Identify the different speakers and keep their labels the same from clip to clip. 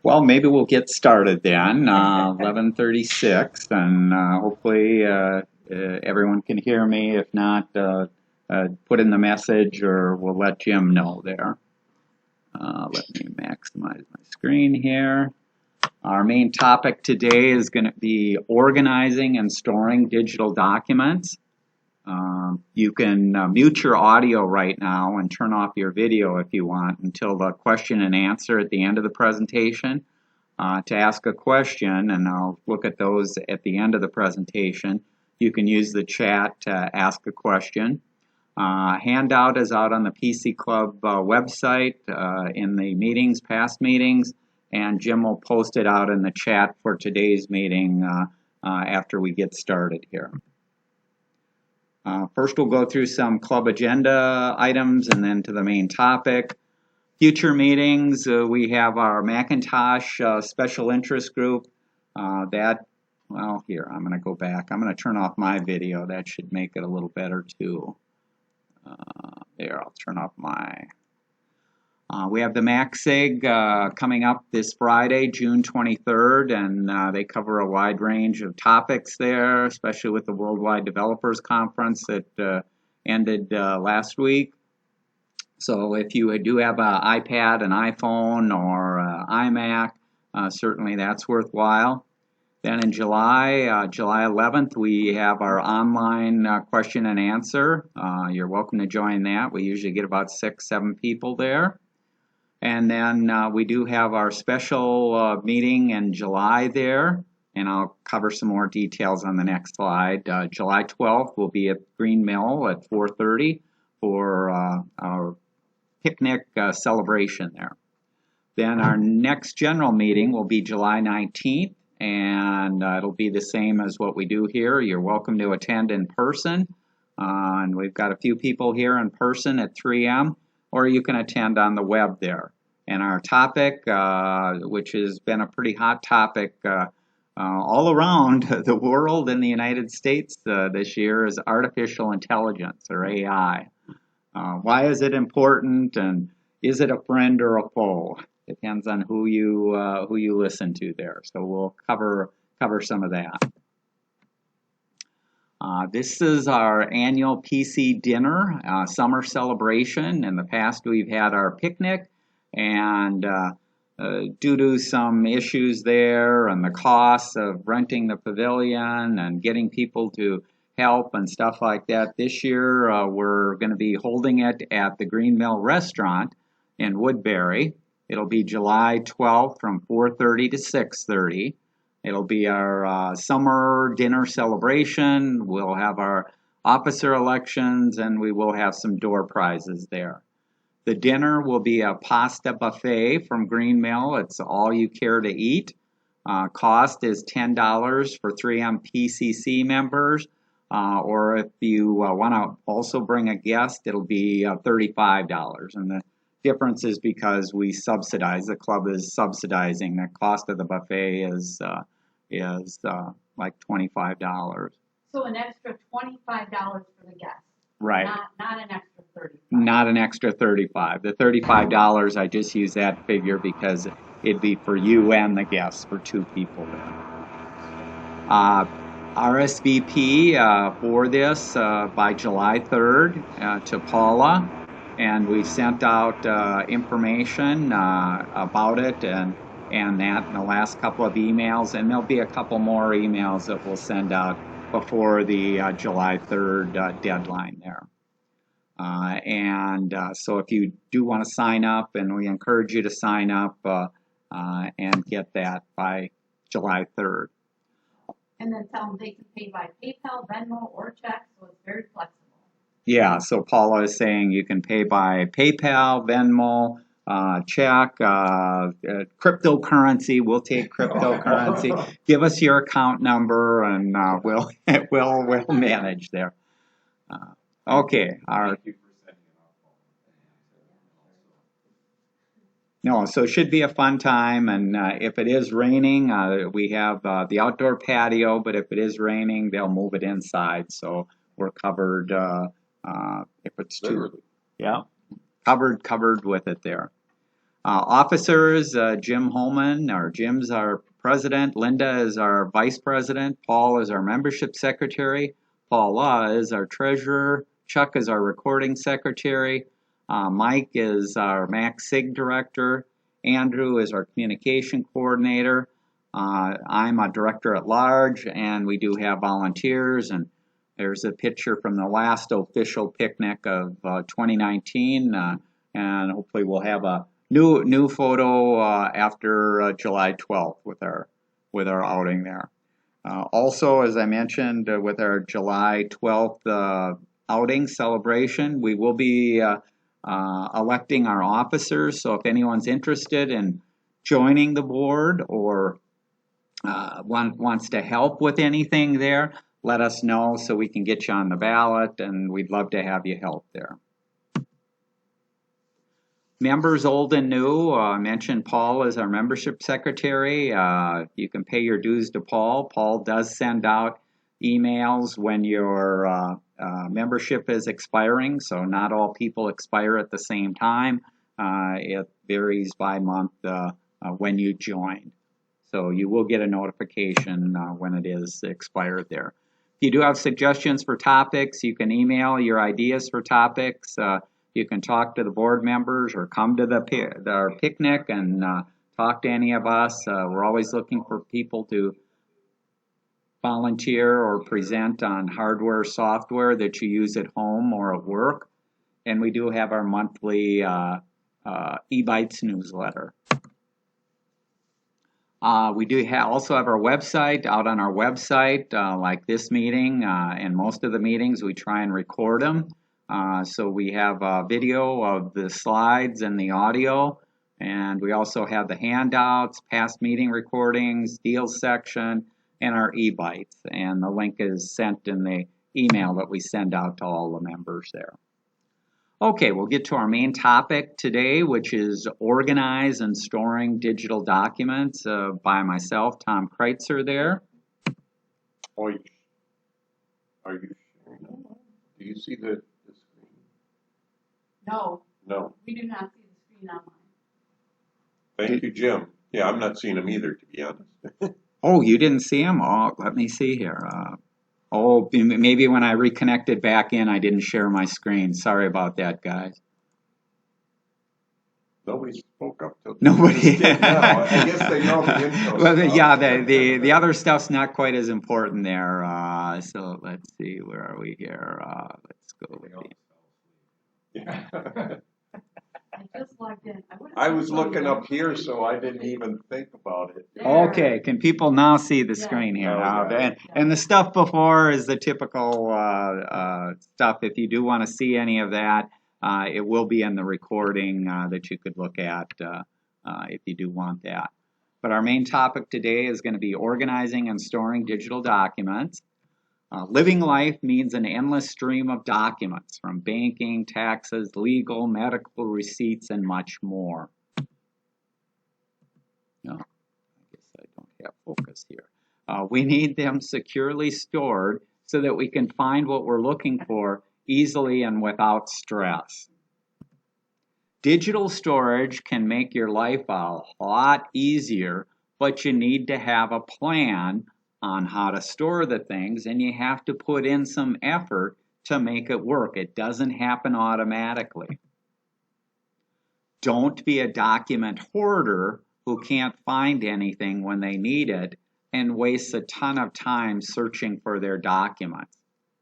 Speaker 1: Well, maybe we'll get started then. 11:36, and hopefully everyone can hear me. If not, put in the message, or we'll let Jim know there. Let me maximize my screen here. Our main topic today is going to be organizing and storing digital documents. You can mute your audio right now and turn off your video if you want until the question and answer at the end of the presentation. To ask a question, and I'll look at those at the end of the presentation, you can use the chat to ask a question. Handout is out on the PC Club website in the meetings, past meetings, and Jim will post it out in the chat for today's meeting after we get started here. First, we'll go through some club agenda items and then to the main topic. Future meetings, we have our Macintosh special interest group. Well, here, I'm going to go back. I'm going to turn off my video. That should make it a little better, too. There, I'll turn off my... we have the MacSig coming up this Friday, June 23rd, and they cover a wide range of topics there, especially with the Worldwide Developers Conference that ended last week. So if you do have an iPad, an iPhone, or iMac, certainly that's worthwhile. Then in July, July 11th, we have our online question and answer. You're welcome to join that. We usually get about 6-7 people there. And then we do have our special meeting in July there, and I'll cover some more details on the next slide. July 12th will be at Green Mill at 4:30 for our picnic celebration there. Then our next general meeting will be July 19th, and it'll be the same as what we do here. You're welcome to attend in person, and we've got a few people here in person at 3M. Or you can attend on the web there. And our topic, which has been a pretty hot topic all around the world and the United States this year, is artificial intelligence, or AI. Why is it important, and is it a friend or a foe? Depends on who you listen to there. So we'll cover some of that. This is our annual PC dinner, summer celebration. In the past, we've had our picnic, and due to some issues there and the costs of renting the pavilion and getting people to help and stuff like that, this year we're going to be holding it at the Green Mill Restaurant in Woodbury. It'll be July 12th from 4:30 to 6:30. It'll be our summer dinner celebration. We'll have our officer elections, and we will have some door prizes there. The dinner will be a pasta buffet from Green Mill. It's all you care to eat. Cost is $10 for 3M PCC members, or if you want to also bring a guest, it'll be $35. And the difference is because we subsidize, the club is subsidizing. The cost of the buffet is like $25.
Speaker 2: So an extra $25 for the guest.
Speaker 1: Right.
Speaker 2: Not an extra $35.
Speaker 1: Not an extra $35. The $35, I just use that figure because it'd be for you and the guests, for 2 people. RSVP for this by July 3rd to Paula. And we sent out information about it and that in the last couple of emails, and there'll be a couple more emails that we'll send out before the July 3rd deadline there. So if you do want to sign up, and we encourage you to sign up and get that by July 3rd.
Speaker 2: And then tell them they can pay by PayPal, Venmo, or check, so it's very flexible.
Speaker 1: Yeah, so Paula is saying you can pay by PayPal, Venmo, check, cryptocurrency. We'll take cryptocurrency. Give us your account number, and we'll manage there. Okay. No, so it should be a fun time, and if it is raining, we have the outdoor patio. But if it is raining, they'll move it inside, so we're covered. If it's too, yeah, covered with it there. Officers, Jim Holman, or Jim's our president, Linda is our vice president, Paul is our membership secretary, Paul Law is our treasurer, Chuck is our recording secretary, Mike is our MAC-SIG director, Andrew is our communication coordinator, I'm a director at large, and we do have volunteers, and there's a picture from the last official picnic of 2019, and hopefully we'll have a new photo after July 12th with our outing there. Also, as I mentioned, with our July 12th outing celebration, we will be electing our officers. So if anyone's interested in joining the board or wants to help with anything there, let us know so we can get you on the ballot, and we'd love to have you help there. Members old and new, I mentioned Paul is our membership secretary. You can pay your dues to Paul. Paul does send out emails when your membership is expiring, so not all people expire at the same time. It varies by month when you join. So you will get a notification when it is expired there. If you do have suggestions for topics, you can email your ideas for topics. You can talk to the board members or come to our picnic and talk to any of us. We're always looking for people to volunteer or present on hardware, software that you use at home or at work. And we do have our monthly eBytes newsletter. We do also have our website. Out on our website, like this meeting and most of the meetings, we try and record them. So we have a video of the slides and the audio, and we also have the handouts, past meeting recordings, deals section, and our eBytes. And the link is sent in the email that we send out to all the members there. Okay, we'll get to our main topic today, which is organize and storing digital documents by myself, Tom Kreuzer there.
Speaker 3: Are you sharing that? Do you see the screen?
Speaker 2: No.
Speaker 3: No.
Speaker 2: We do not see the screen on mine.
Speaker 3: Thank you, Jim. Yeah, I'm not seeing them either, to be honest.
Speaker 1: Oh, you didn't see them? Oh, let me see here. Oh, maybe when I reconnected back in, I didn't share my screen. Sorry about that, guys.
Speaker 3: Nobody spoke up till
Speaker 1: nobody.
Speaker 3: Now. I guess they know the info.
Speaker 1: Well, yeah, the other stuff's not quite as important there. So let's see, where are we here? Let's go with
Speaker 3: Yeah.
Speaker 2: I just logged in.
Speaker 3: I was looking up here, so I didn't even think about it.
Speaker 1: Okay, can people now see the screen here? And the stuff before is the typical stuff. If you do want to see any of that, it will be in the recording that you could look at if you do want that. But our main topic today is going to be organizing and storing digital documents. Living life means an endless stream of documents from banking, taxes, legal, medical receipts, and much more. No, I guess I don't have focus here. We need them securely stored so that we can find what we're looking for easily and without stress. Digital storage can make your life a lot easier, but you need to have a plan on how to store the things, and you have to put in some effort to make it work. It doesn't happen automatically. Don't be a document hoarder who can't find anything when they need it and wastes a ton of time searching for their documents.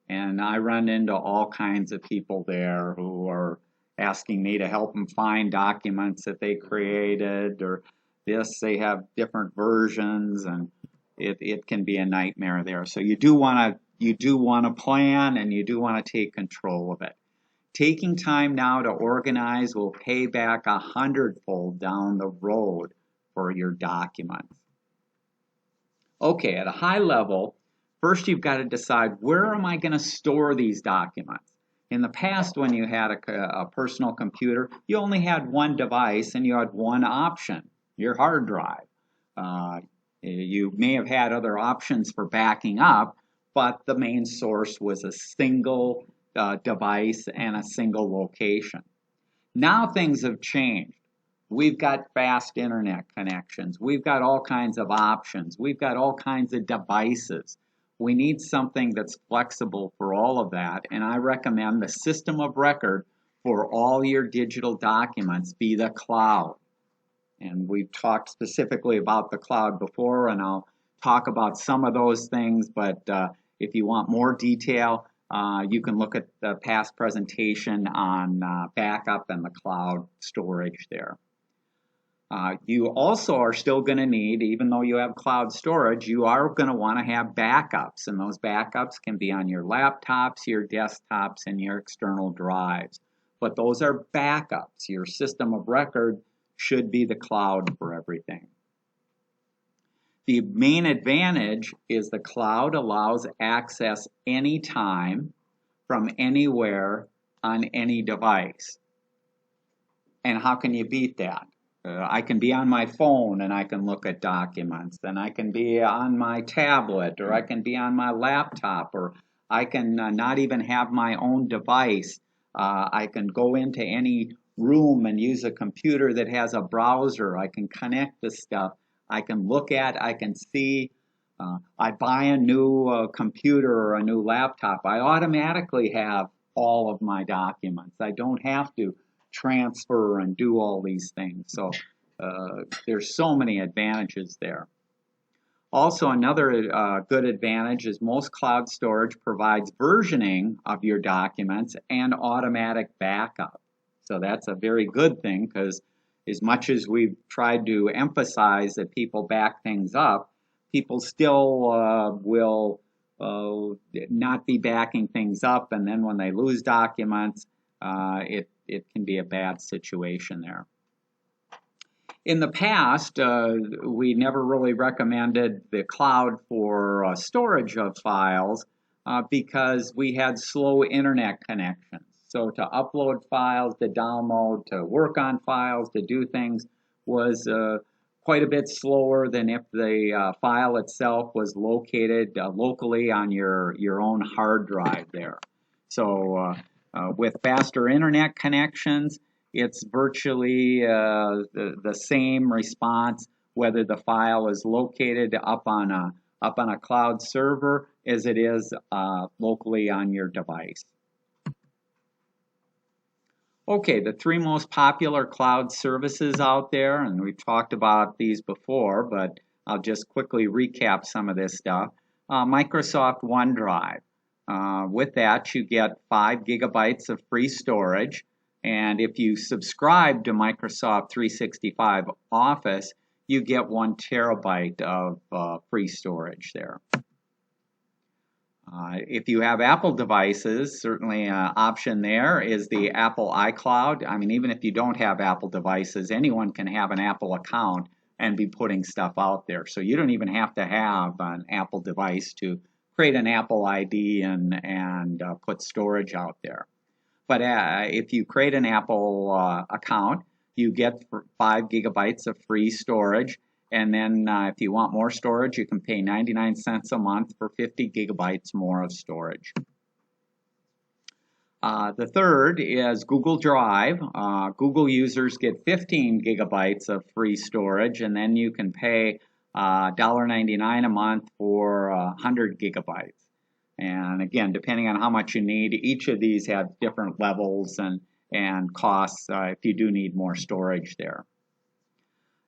Speaker 1: And I run into all kinds of people there who are asking me to help them find documents that they created, or they have different versions, and it can be a nightmare there. So you do want to plan, and you do want to take control of it. Taking time now to organize will pay back 100-fold down the road for your documents. Okay, at a high level, first you've got to decide, where am I going to store these documents? In the past, when you had a personal computer, you only had one device and you had one option, your hard drive. You may have had other options for backing up, but the main source was a single device and a single location. Now things have changed. We've got fast internet connections. We've got all kinds of options. We've got all kinds of devices. We need something that's flexible for all of that, and I recommend the system of record for all your digital documents be the cloud. And we've talked specifically about the cloud before, and I'll talk about some of those things, but if you want more detail, you can look at the past presentation on backup and the cloud storage there. You also are still going to need, even though you have cloud storage, you are going to want to have backups, and those backups can be on your laptops, your desktops, and your external drives. But those are backups. Your system of record should be the cloud for everything. The main advantage is the cloud allows access anytime from anywhere on any device. And how can you beat that? I can be on my phone and I can look at documents, and I can be on my tablet, or I can be on my laptop, or I can not even have my own device. I can go into any room and use a computer that has a browser. I can connect the stuff. I can look at, I can see. I buy a new computer or a new laptop. I automatically have all of my documents. I don't have to transfer and do all these things. So there's so many advantages there. Also, another good advantage is most cloud storage provides versioning of your documents and automatic backup. So that's a very good thing, because as much as we've tried to emphasize that people back things up, people still will not be backing things up, and then when they lose documents, it can be a bad situation there. In the past, we never really recommended the cloud for storage of files because we had slow internet connections. So to upload files, to download, to work on files, to do things was quite a bit slower than if the file itself was located locally on your own hard drive there. So with faster internet connections, it's virtually the same response whether the file is located up on a cloud server as it is locally on your device. Okay, the three most popular cloud services out there, and we've talked about these before, but I'll just quickly recap some of this stuff. Microsoft OneDrive. With that, you get 5 gigabytes of free storage, and if you subscribe to Microsoft 365 Office, you get 1 terabyte of free storage there. If you have Apple devices, certainly an option there is the Apple iCloud. I mean, even if you don't have Apple devices, anyone can have an Apple account and be putting stuff out there. So you don't even have to have an Apple device to create an Apple ID and put storage out there. But if you create an Apple account, you get 5 gigabytes of free storage. And then if you want more storage, you can pay 99 cents a month for 50 gigabytes more of storage. The third is Google Drive. Google users get 15 gigabytes of free storage, and then you can pay $1.99 a month for 100 gigabytes. And again, depending on how much you need, each of these have different levels and costs if you do need more storage there.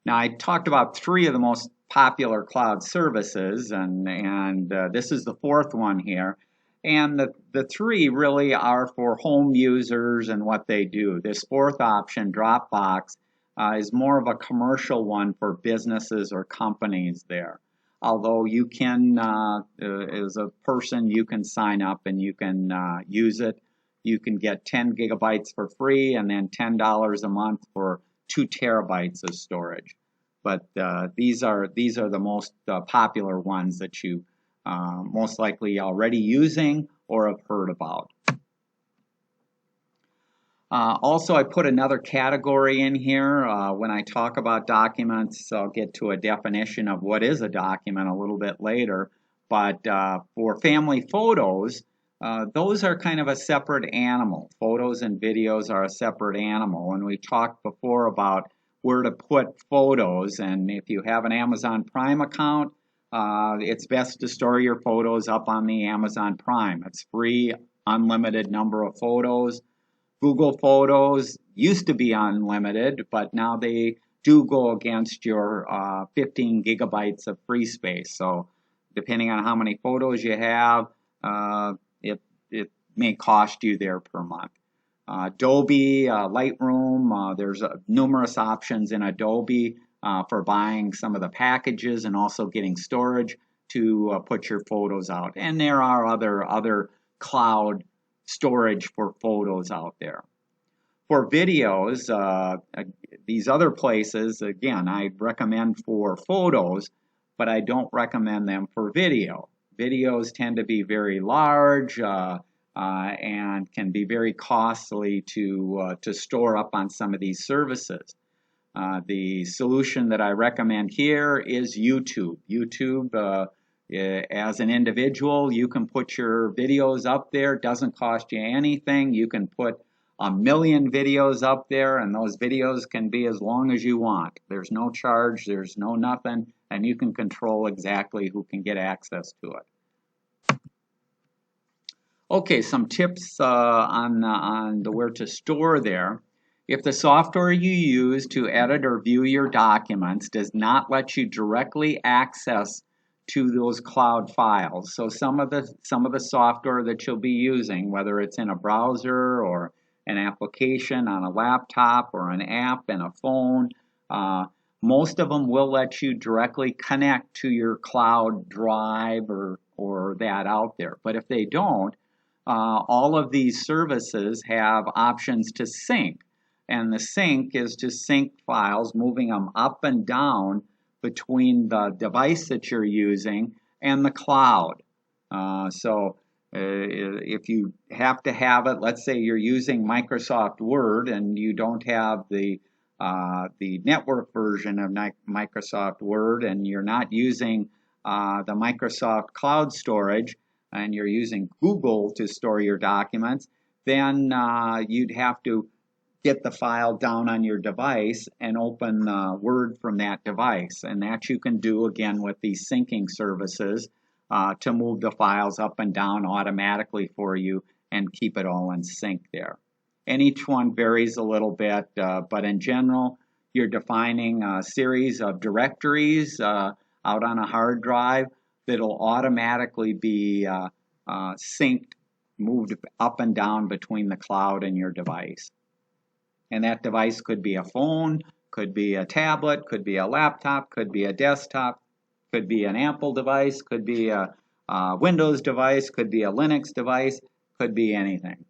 Speaker 1: Now, I talked about 3 of the most popular cloud services, and this is the 4th one here. And the 3 really are for home users and what they do. This 4th option, Dropbox, is more of a commercial one for businesses or companies there. Although you can, as a person, you can sign up and you can use it. You can get 10 gigabytes for free and then $10 a month for 2 terabytes of storage. But these are the most popular ones that you most likely already using or have heard about. Also, I put another category in here. When I talk about documents, I'll get to a definition of what is a document a little bit later. But for family photos, those are kind of a separate animal. Photos and videos are a separate animal. And we talked before about where to put photos. And if you have an Amazon Prime account, it's best to store your photos up on the Amazon Prime. It's free, unlimited number of photos. Google Photos used to be unlimited, but now they do go against your 15 gigabytes of free space. So depending on how many photos you have, it may cost you there per month. Adobe, Lightroom, there's numerous options in Adobe for buying some of the packages and also getting storage to put your photos out. And there are other cloud storage for photos out there. For videos, these other places, again, I recommend for photos, but I don't recommend them for video. Videos tend to be very large and can be very costly to store up on some of these services. The solution that I recommend here is YouTube. YouTube, as an individual, you can put your videos up there. It doesn't cost you anything. You can put 1 million videos up there, and those videos can be as long as you want. There's no charge, there's no nothing, and you can control exactly who can get access to it. Okay, some tips on where to store there. If the software you use to edit or view your documents does not let you directly access to those cloud files, so some of the software that you'll be using, whether it's in a browser or an application on a laptop or an app in a phone, most of them will let you directly connect to your cloud drive or that out there. But if they don't, all of these services have options to sync. And the sync is to sync files, moving them up and down between the device that you're using and the cloud. If you have to have it, let's say you're using Microsoft Word and you don't have the network version of Microsoft Word, and you're not using the Microsoft Cloud Storage, and you're using Google to store your documents, then you'd have to get the file down on your device and open Word from that device. And that you can do again with these syncing services to move the files up and down automatically for you and keep it all in sync there. And each one varies a little bit, but in general, you're defining a series of directories out on a hard drive that'll automatically be synced, moved up and down between the cloud and your device. And that device could be a phone, could be a tablet, could be a laptop, could be a desktop, could be an Apple device, could be a Windows device, could be a Linux device, could be anything.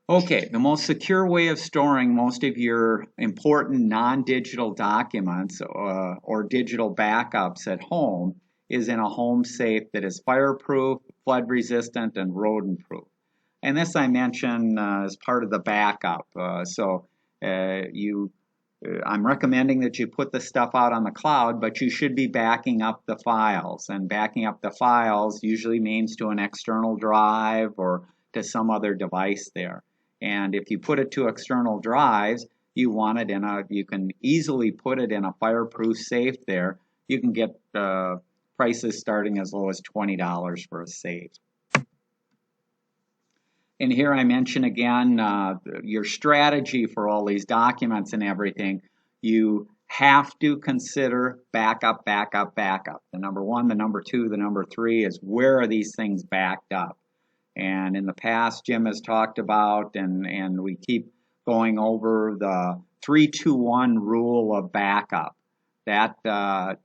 Speaker 1: Okay, the most secure way of storing most of your important non-digital documents or digital backups at home is in a home safe that is fireproof, flood resistant, and rodent proof. And this I mention as part of the backup. I'm recommending that you put the stuff out on the cloud, but you should be backing up the files. And backing up the files usually means to an external drive or to some other device there. And if you put it to external drives, you can easily put it in a fireproof safe there. You can get prices starting as low as $20 for a safe. And here I mention again your strategy for all these documents and everything. You have to consider backup, backup, backup. The number one, the number two, the number three is where are these things backed up? And in the past, Jim has talked about, and we keep going over the 3-2-1 rule of backup. That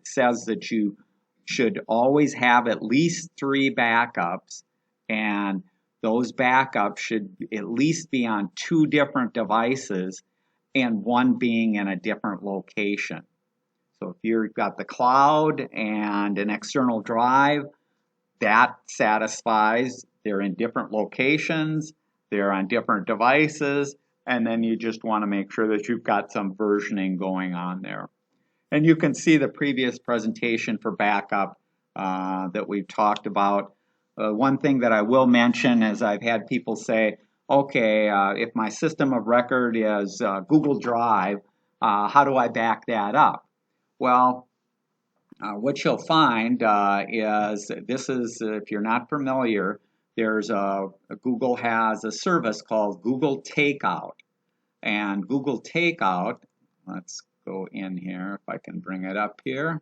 Speaker 1: says that you should always have at least 3 backups, and those backups should at least be on 2 different devices and one being in a different location. So if you've got the cloud and an external drive, that satisfies. They're in different locations, they're on different devices, and then you just want to make sure that you've got some versioning going on there. And you can see the previous presentation for backup that we've talked about. One thing that I will mention is I've had people say, okay, if my system of record is Google Drive, How do I back that up? Well, what you'll find is this is, if you're not familiar, Google has a service called Google Takeout. And Google Takeout, let's go in here if I can bring it up here.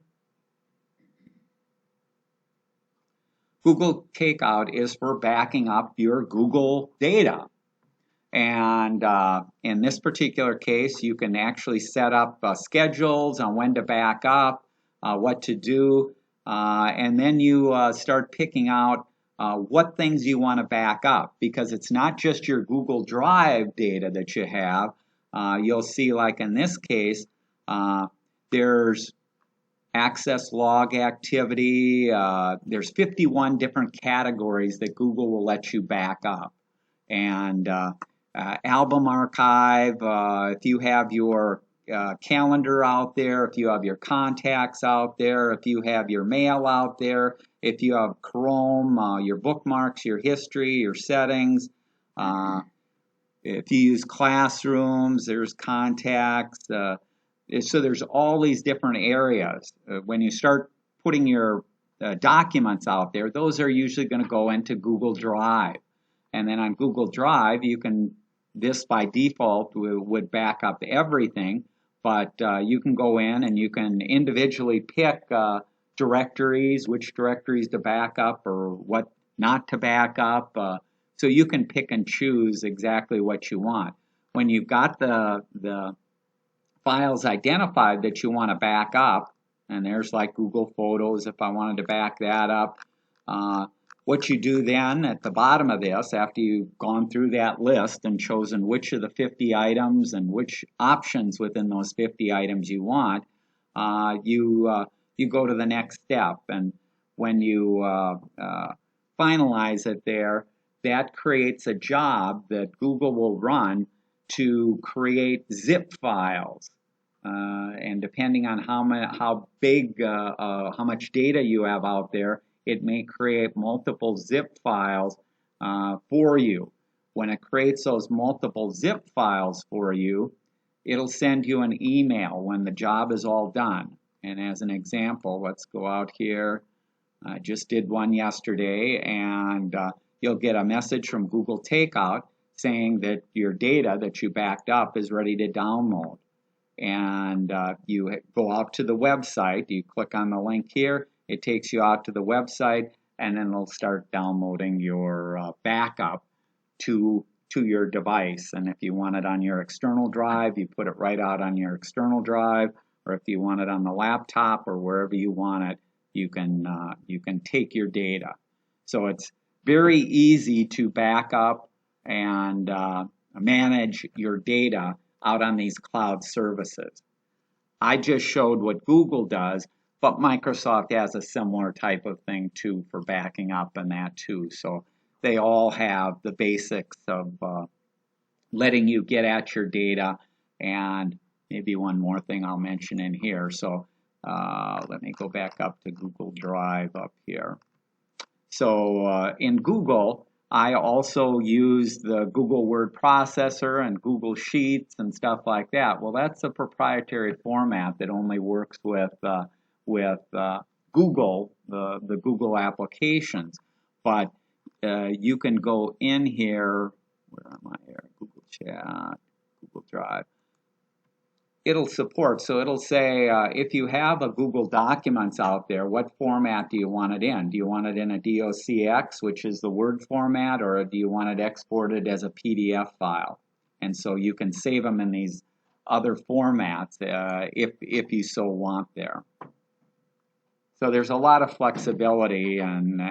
Speaker 1: Google Takeout is for backing up your Google data. And in this particular case, you can actually set up schedules on when to back up, what to do, and then you start picking out what things you want to back up, because it's not just your Google Drive data that you have. You'll see, like in this case, there's access log activity. There's 51 different categories that Google will let you back up. And album archive, if you have your calendar out there, if you have your contacts out there, if you have your mail out there, if you have Chrome, your bookmarks, your history, your settings, if you use classrooms, there's contacts. So there's all these different areas. When you start putting your documents out there, those are usually going to go into Google Drive. And then on Google Drive, this by default would back up everything, but you can go in and you can individually pick directories, which directories to back up or what not to back up. So you can pick and choose exactly what you want. When you've got the files identified that you want to back up, and there's like Google Photos if I wanted to back that up. What you do then at the bottom of this, after you've gone through that list and chosen which of the 50 items and which options within those 50 items you want, you go to the next step. And when you finalize it there, that creates a job that Google will run to create zip files. And depending on how big, how much data you have out there, it may create multiple zip files for you. When it creates those multiple zip files for you, it'll send you an email when the job is all done. And as an example, let's go out here. I just did one yesterday, and you'll get a message from Google Takeout saying that your data that you backed up is ready to download. And you go out to the website, you click on the link here, it takes you out to the website, and then it'll start downloading your backup to your device. And if you want it on your external drive, you put it right out on your external drive, or if you want it on the laptop or wherever you want it, you can take your data. So it's very easy to back up and manage your data out on these cloud services. I just showed what Google does, but Microsoft has a similar type of thing too for backing up and that too. So they all have the basics of letting you get at your data. And maybe one more thing I'll mention in here. So let me go back up to Google Drive up here. So in Google, I also use the Google Word Processor and Google Sheets and stuff like that. Well, that's a proprietary format that only works with Google, the Google applications. But you can go in here, where am I here? Google Chat, Google Drive. It'll support, so it'll say if you have a Google Documents out there, what format do you want it in? Do you want it in a DOCX, which is the Word format, or do you want it exported as a PDF file? And so you can save them in these other formats if you so want there. So there's a lot of flexibility, and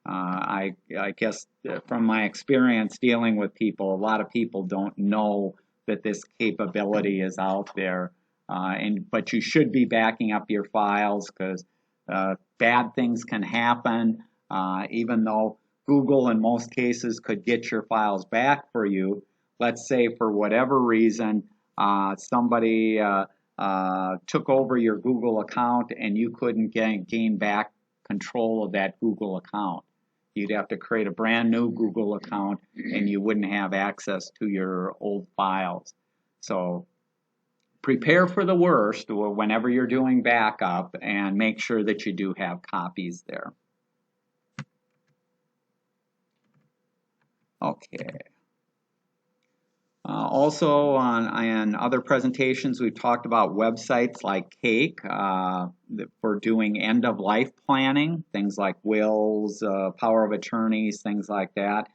Speaker 1: I guess from my experience dealing with people, a lot of people don't know that this capability is out there, but you should be backing up your files because bad things can happen. Even though Google in most cases could get your files back for you, let's say for whatever reason somebody took over your Google account and you couldn't gain back control of that Google account. You'd have to create a brand new Google account and you wouldn't have access to your old files. So prepare for the worst whenever you're doing backup, and make sure that you do have copies there. Okay. Also, on other presentations, we've talked about websites like Cake for doing end-of-life planning, things like wills, power of attorneys, things like that.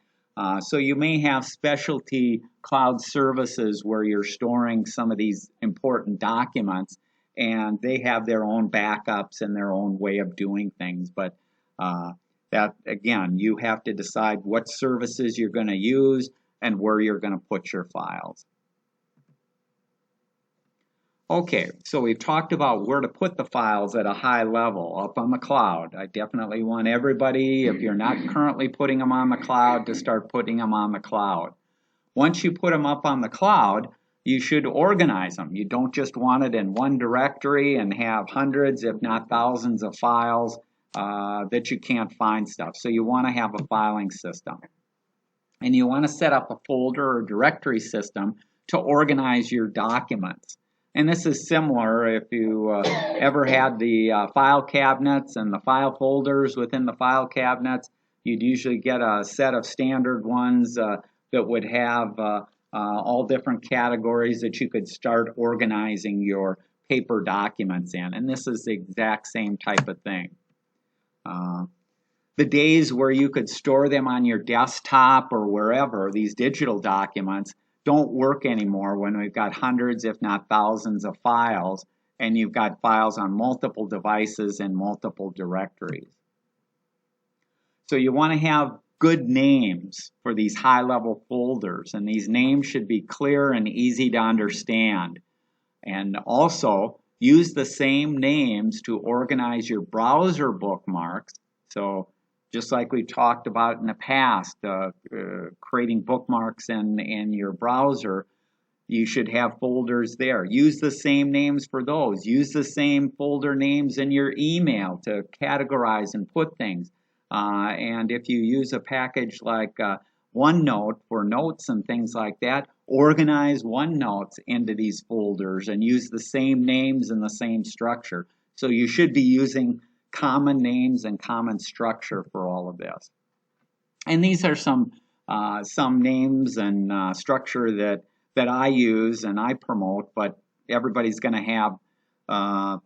Speaker 1: So you may have specialty cloud services where you're storing some of these important documents, and they have their own backups and their own way of doing things. But that, again, you have to decide what services you're going to use and where you're going to put your files. Okay, so we've talked about where to put the files at a high level, up on the cloud. I definitely want everybody, if you're not currently putting them on the cloud, to start putting them on the cloud. Once you put them up on the cloud, you should organize them. You don't just want it in one directory and have hundreds, if not thousands, of files that you can't find stuff. So you want to have a filing system. And you want to set up a folder or directory system to organize your documents. And this is similar if you ever had the file cabinets and the file folders within the file cabinets. You'd usually get a set of standard ones that would have all different categories that you could start organizing your paper documents in. And this is the exact same type of thing. The days where you could store them on your desktop or wherever, these digital documents, don't work anymore when we've got hundreds, if not thousands, of files, and you've got files on multiple devices and multiple directories. So you want to have good names for these high-level folders, and these names should be clear and easy to understand. And also, use the same names to organize your browser bookmarks. So just like we talked about in the past, creating bookmarks in your browser, you should have folders there. Use the same names for those. Use the same folder names in your email to categorize and put things. And if you use a package like OneNote for notes and things like that, organize OneNotes into these folders and use the same names and the same structure. So you should be using common names and common structure for all of this. And these are some names and structure that I use and I promote, but everybody's going to have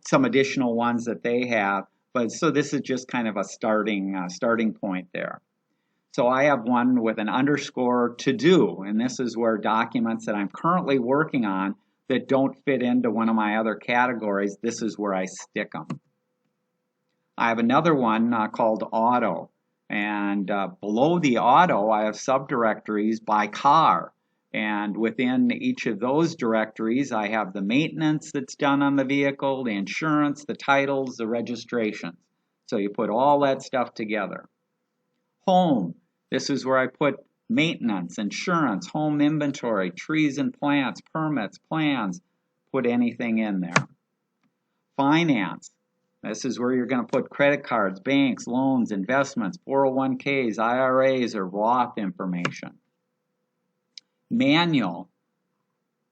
Speaker 1: some additional ones that they have. But so this is just kind of a starting point there. So I have one with an underscore to do, and this is where documents that I'm currently working on that don't fit into one of my other categories, this is where I stick them. I have another one called auto, and below the auto I have subdirectories by car, and within each of those directories I have the maintenance that's done on the vehicle, the insurance, the titles, the registrations. So you put all that stuff together. Home, this is where I put maintenance, insurance, home inventory, trees and plants, permits, plans, put anything in there. Finance, this is where you're going to put credit cards, banks, loans, investments, 401ks, IRAs, or Roth information. Manual,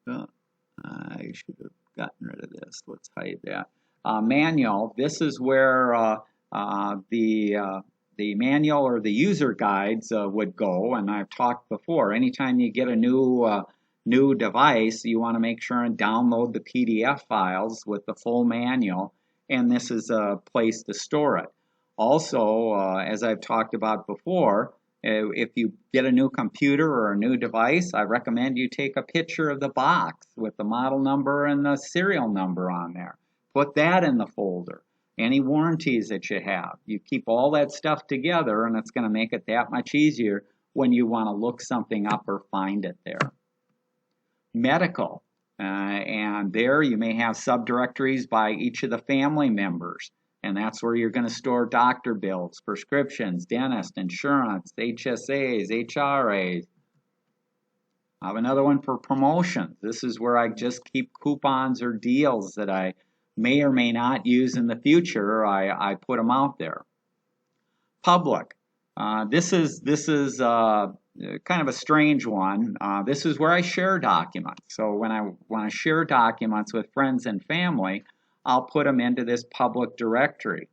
Speaker 1: I should have gotten rid of this. Let's hide that. Manual, this is where the manual or the user guides would go, and I've talked before, anytime you get a new device, you want to make sure and download the PDF files with the full manual, and this is a place to store it. Also, as I've talked about before, if you get a new computer or a new device, I recommend you take a picture of the box with the model number and the serial number on there. Put that in the folder. Any warranties that you have, you keep all that stuff together, and it's going to make it that much easier when you want to look something up or find it there. Medical, and there you may have subdirectories by each of the family members, and that's where you're going to store doctor bills, prescriptions, dentist, insurance, HSAs, HRAs. I have another one for promotions. This is where I just keep coupons or deals that I may or may not use in the future. I put them out there. Public. This is kind of a strange one. This is where I share documents. So when I want to share documents with friends and family, I'll put them into this public directory.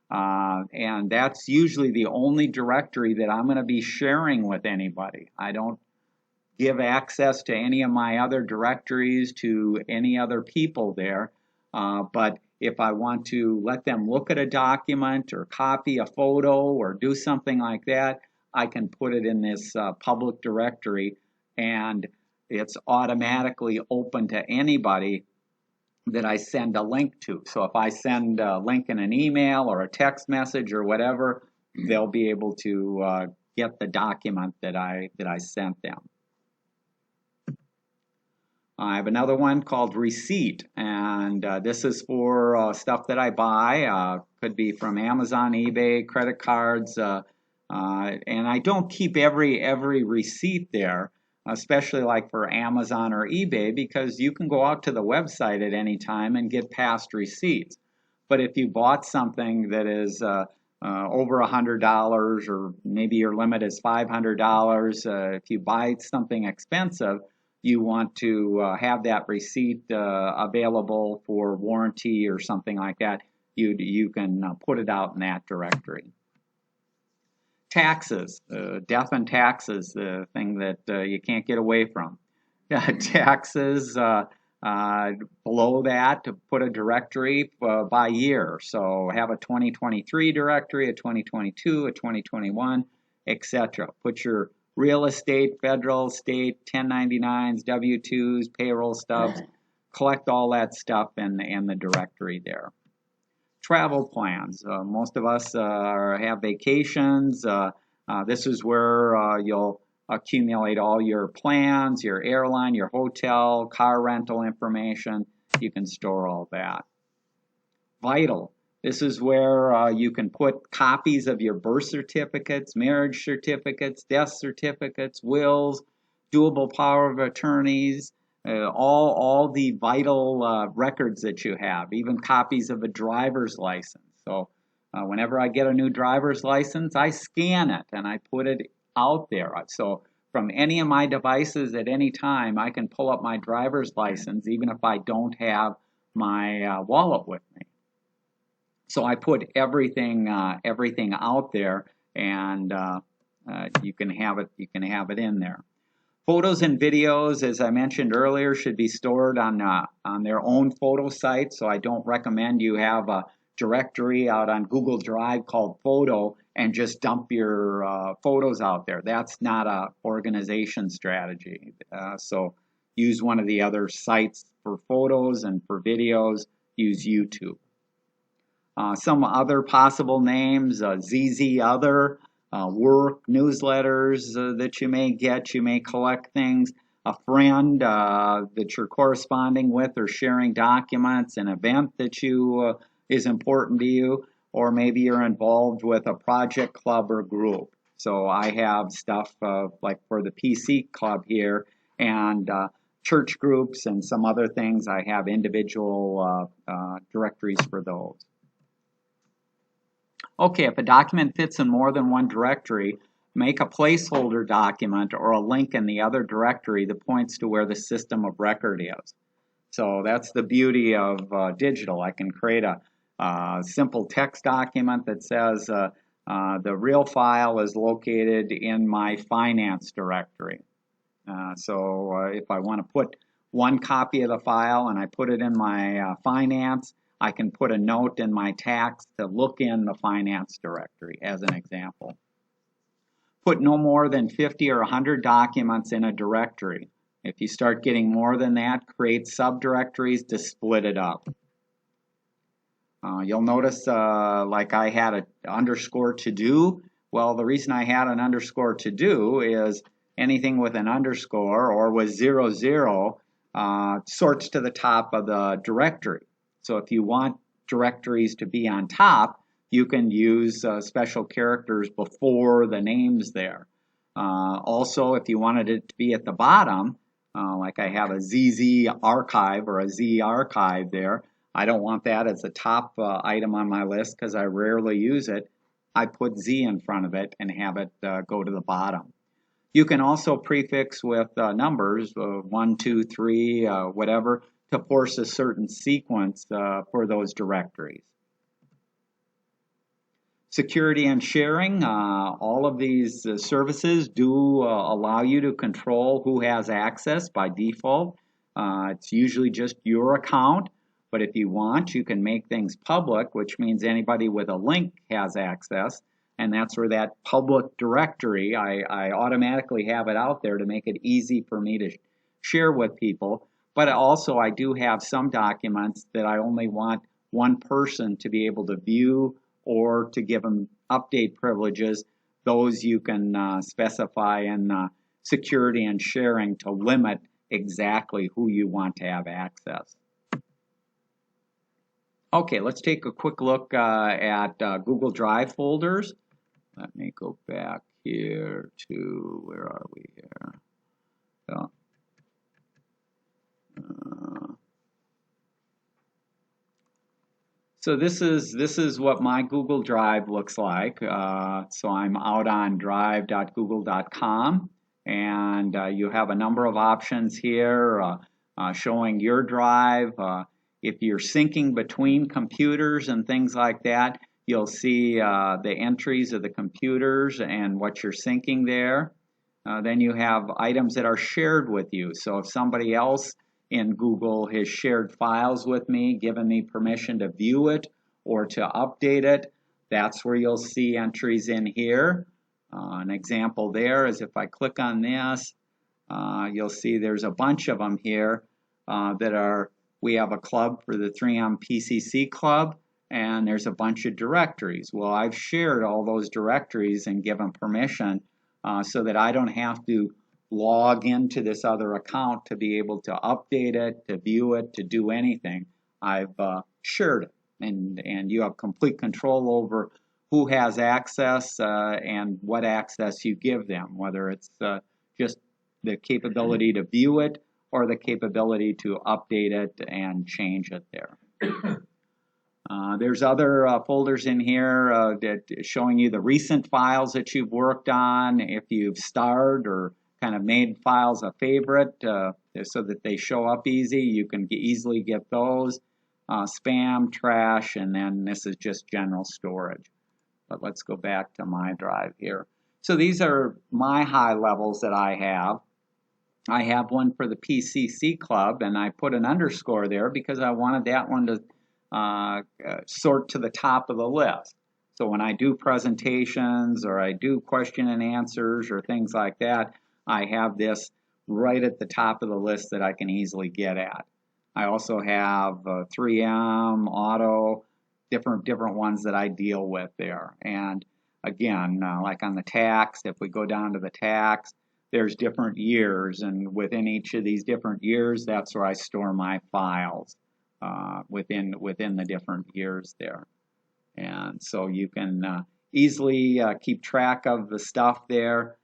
Speaker 1: And that's usually the only directory that I'm going to be sharing with anybody. I don't give access to any of my other directories to any other people there. But if I want to let them look at a document or copy a photo or do something like that, I can put it in this public directory, and it's automatically open to anybody that I send a link to. So if I send a link in an email or a text message or whatever, they'll be able to get the document that I sent them. I have another one called receipt, and this is for stuff that I buy. Could be from Amazon, eBay, credit cards, and I don't keep every receipt there, especially like for Amazon or eBay, because you can go out to the website at any time and get past receipts. But if you bought something that is over $100, or maybe your limit is $500, if you buy something expensive, you want to have that receipt available for warranty or something like that, you can put it out in that directory. Taxes, death and taxes, the thing that you can't get away from. Taxes, below that, to put a directory by year. So have a 2023 directory, a 2022, a 2021, etc. Put your real estate, federal, state, 1099s, W-2s, payroll stubs, collect all that stuff in the directory there. Travel plans. Most of us have vacations. This is where you'll accumulate all your plans, your airline, your hotel, car rental information. You can store all that. Vital. This is where you can put copies of your birth certificates, marriage certificates, death certificates, wills, doable power of attorneys, all the vital records that you have, even copies of a driver's license. So whenever I get a new driver's license, I scan it and I put it out there. So from any of my devices at any time, I can pull up my driver's license even if I don't have my wallet with me. So I put everything out there, and you can have it in there. Photos and videos, as I mentioned earlier, should be stored on their own photo site. So I don't recommend you have a directory out on Google Drive called Photo and just dump your photos out there. That's not a organization strategy. So use one of the other sites for photos, and for videos, use YouTube. Some other possible names, ZZ Other, work, newsletters that you may get, you may collect things, a friend that you're corresponding with or sharing documents, an event that is important to you, or maybe you're involved with a project club or group. So I have stuff like for the PC club here, and church groups and some other things. I have individual directories for those. Okay, if a document fits in more than one directory, make a placeholder document or a link in the other directory that points to where the system of record is. So that's the beauty of digital. I can create a simple text document that says the real file is located in my finance directory. So if I want to put one copy of the file and I put it in my finance, I can put a note in my tax to look in the finance directory, as an example. Put no more than 50 or 100 documents in a directory. If you start getting more than that, create subdirectories to split it up. You'll notice like I had an underscore to do. Well, the reason I had an underscore to do is anything with an underscore or with 00 sorts to the top of the directory. So if you want directories to be on top, you can use special characters before the names there. Also, if you wanted it to be at the bottom, like I have a ZZ archive or a Z archive there, I don't want that as a top item on my list because I rarely use it. I put Z in front of it and have it go to the bottom. You can also prefix with numbers, 1, 2, 3, whatever, to force a certain sequence for those directories. Security and sharing, all of these services do allow you to control who has access by default. It's usually just your account, but if you want, you can make things public, which means anybody with a link has access, and that's where that public directory, I automatically have it out there to make it easy for me to share with people. But also I do have some documents that I only want one person to be able to view or to give them update privileges. Those you can specify in security and sharing to limit exactly who you want to have access. Okay, let's take a quick look at Google Drive folders. Let me go back here to, where are we here? So this is what my Google Drive looks like. So I'm out on drive.google.com, and you have a number of options here showing your drive. If you're syncing between computers and things like that, you'll see the entries of the computers and what you're syncing there. Then you have items that are shared with you. So if somebody else in Google has shared files with me, given me permission to view it or to update it, that's where you'll see entries in here. An example there is if I click on this, you'll see there's a bunch of them here that are, we have a club for the 3M PCC club, and there's a bunch of directories. Well, I've shared all those directories and given permission so that I don't have to log into this other account to be able to update it, to view it, to do anything. I've shared it, and you have complete control over who has access and what access you give them, whether it's just the capability to view it or the capability to update it and change it there. There's other folders in here that showing you the recent files that you've worked on, if you've starred or kind of made files a favorite so that they show up easy. You can easily get those. Spam, trash, and then this is just general storage. But let's go back to my drive here. So these are my high levels that I have. I have one for the PCC club, and I put an underscore there because I wanted that one to sort to the top of the list. So when I do presentations or I do question and answers or things like that, I have this right at the top of the list that I can easily get at. I also have 3M, Auto, different ones that I deal with there. And again, like on the tax, if we go down to the tax, there's different years, and within each of these different years, that's where I store my files within the different years there. And so you can easily keep track of the stuff there.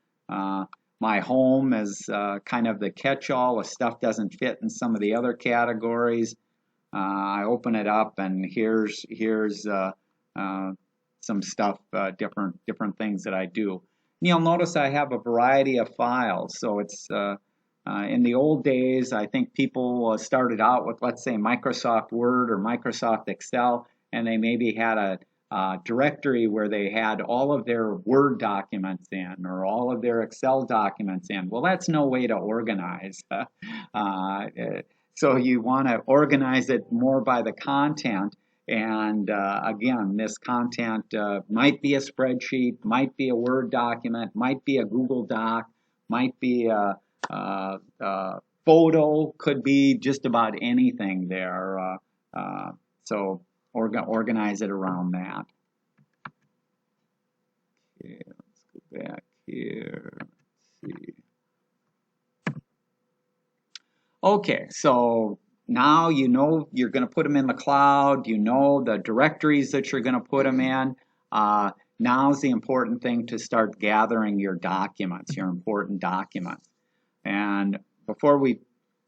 Speaker 1: My home is kind of the catch-all if stuff doesn't fit in some of the other categories. I open it up, and here's some stuff, different things that I do. And you'll notice I have a variety of files. So it's in the old days, I think people started out with, let's say, Microsoft Word or Microsoft Excel, and they maybe had a directory where they had all of their Word documents in or all of their Excel documents in. Well, that's no way to organize. So you want to organize it more by the content. And again, this content might be a spreadsheet, might be a Word document, might be a Google Doc, might be a photo, could be just about anything there. So organize it around that. Okay, let's go back here. Let's see. Okay, so now you know you're going to put them in the cloud. You know the directories that you're going to put them in. Now's the important thing to start gathering your documents, your important documents. And before we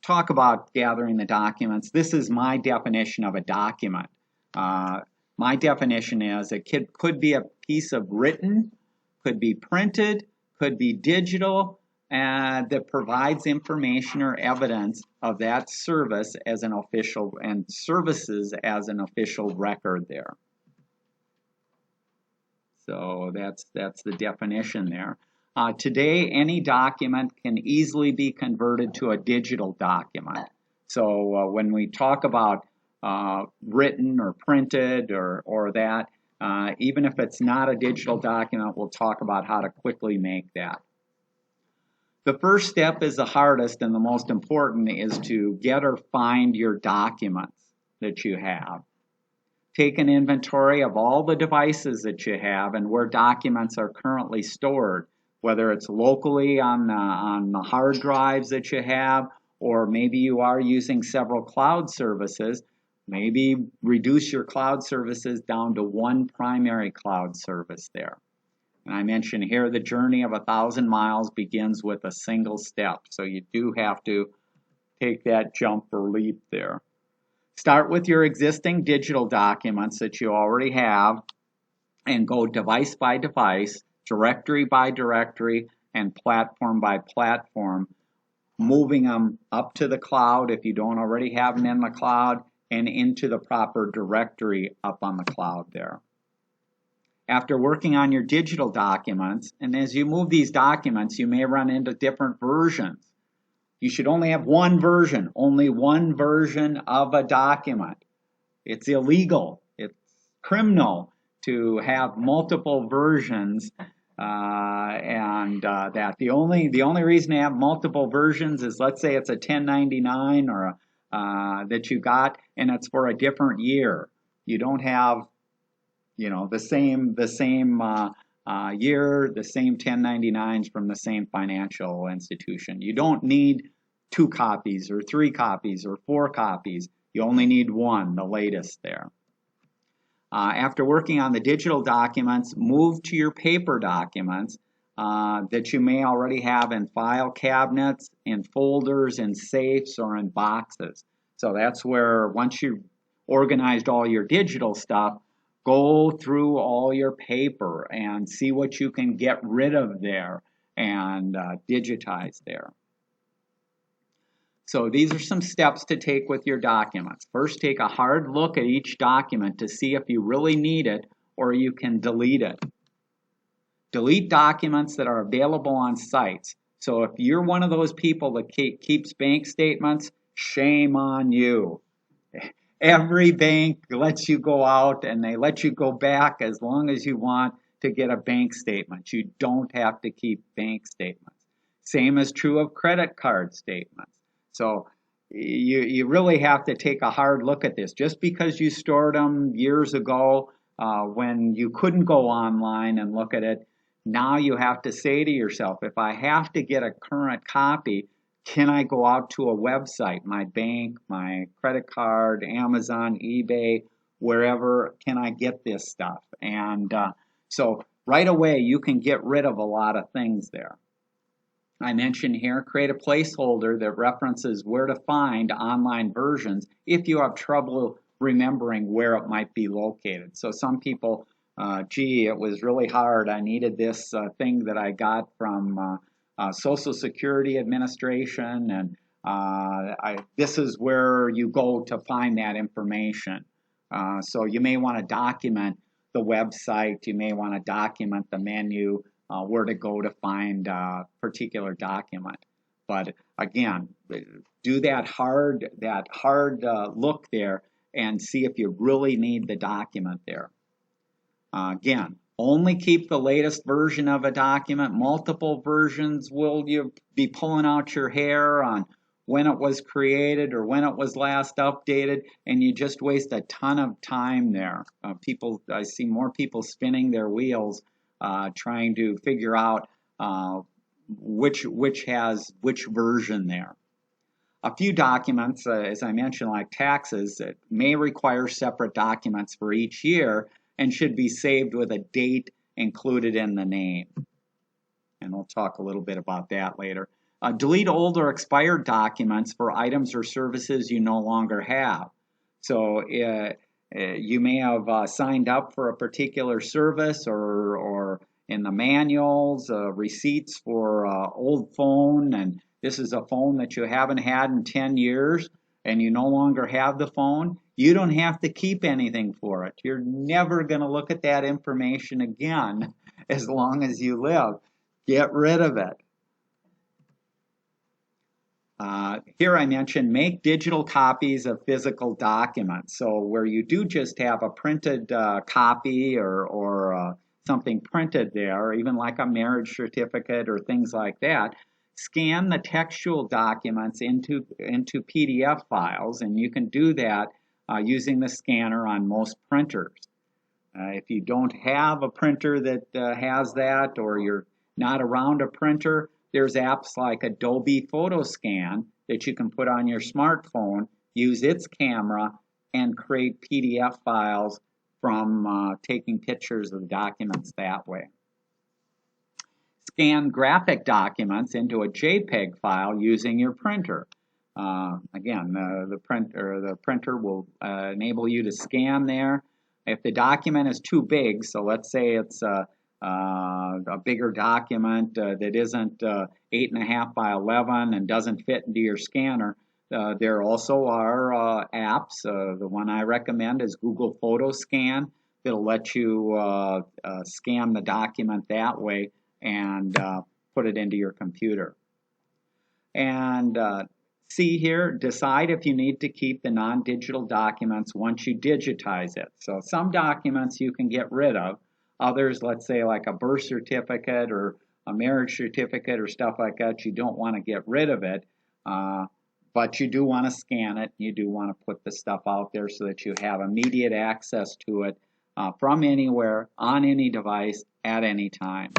Speaker 1: talk about gathering the documents, this is my definition of a document. My definition is it could be a piece of written, could be printed, could be digital, that provides information or evidence of that service as an official and services as an official record there. So that's the definition there. Today, any document can easily be converted to a digital document. So when we talk about written or printed or that, even if it's not a digital document, we'll talk about how to quickly make that. The first step is the hardest and the most important, is to get or find your documents that you have. Take an inventory of all the devices that you have and where documents are currently stored, whether it's locally on the hard drives that you have, or maybe you are using several cloud services. Maybe reduce your cloud services down to one primary cloud service there. And I mentioned here the journey of 1,000 miles begins with a single step. So you do have to take that jump or leap there. Start with your existing digital documents that you already have and go device by device, directory by directory, and platform by platform, moving them up to the cloud if you don't already have them in the cloud, and into the proper directory up on the cloud there. After working on your digital documents, and as you move these documents, you may run into different versions. You should only have one version of a document. It's illegal, it's criminal to have multiple versions, that the only reason to have multiple versions is, let's say it's a 1099 or that you got and it's for a different year. You don't have, the same year, the same 1099s from the same financial institution. You don't need 2 copies or 3 copies or 4 copies. You only need one, the latest there. After working on the digital documents, move to your paper documents that you may already have in file cabinets, in folders, in safes, or in boxes. So that's where, once you've organized all your digital stuff, go through all your paper and see what you can get rid of there and digitize there. So these are some steps to take with your documents. First, take a hard look at each document to see if you really need it or you can delete it. Delete documents that are available on sites. So if you're one of those people that keeps bank statements, shame on you. Every bank lets you go out and they let you go back as long as you want to get a bank statement. You don't have to keep bank statements. Same is true of credit card statements. So you really have to take a hard look at this. Just because you stored them years ago when you couldn't go online and look at it, now you have to say to yourself, if I have to get a current copy, can I go out to a website, my bank, my credit card, Amazon, eBay, wherever, can I get this stuff? And so right away you can get rid of a lot of things there. I mentioned here, create a placeholder that references where to find online versions if you have trouble remembering where it might be located. So some people, gee, it was really hard. I needed this thing that I got from Social Security Administration, and this is where you go to find that information. So you may want to document the website, you may want to document the menu, where to go to find a particular document. But again, do that hard look there and see if you really need the document there. Again, only keep the latest version of a document. Multiple versions, will you be pulling out your hair on when it was created or when it was last updated, and you just waste a ton of time there. I see more people spinning their wheels trying to figure out which has which version there. A few documents, as I mentioned, like taxes, may require separate documents for each year and should be saved with a date included in the name. And we'll talk a little bit about that later. Delete old or expired documents for items or services you no longer have. So you may have signed up for a particular service or in the manuals, receipts for old phone, and this is a phone that you haven't had in 10 years and you no longer have the phone, you don't have to keep anything for it. You're never going to look at that information again as long as you live. Get rid of it. Here I mentioned make digital copies of physical documents. So where you do just have a printed copy or something printed there, even like a marriage certificate or things like that, scan the textual documents into PDF files, and you can do that using the scanner on most printers. If you don't have a printer that has that, or you're not around a printer, there's apps like Adobe PhotoScan that you can put on your smartphone, use its camera, and create PDF files from taking pictures of the documents that way. Scan graphic documents into a JPEG file using your printer. Again, the printer will enable you to scan there. If the document is too big, so let's say it's a bigger document that isn't 8.5 by 11 and doesn't fit into your scanner, there also are apps. The one I recommend is Google PhotoScan. It'll let you scan the document that way and put it into your computer. And see here, decide if you need to keep the non-digital documents once you digitize it. So some documents you can get rid of. Others, let's say like a birth certificate or a marriage certificate or stuff like that, you don't want to get rid of it, but you do want to scan it. You do want to put the stuff out there so that you have immediate access to it from anywhere, on any device, at any time.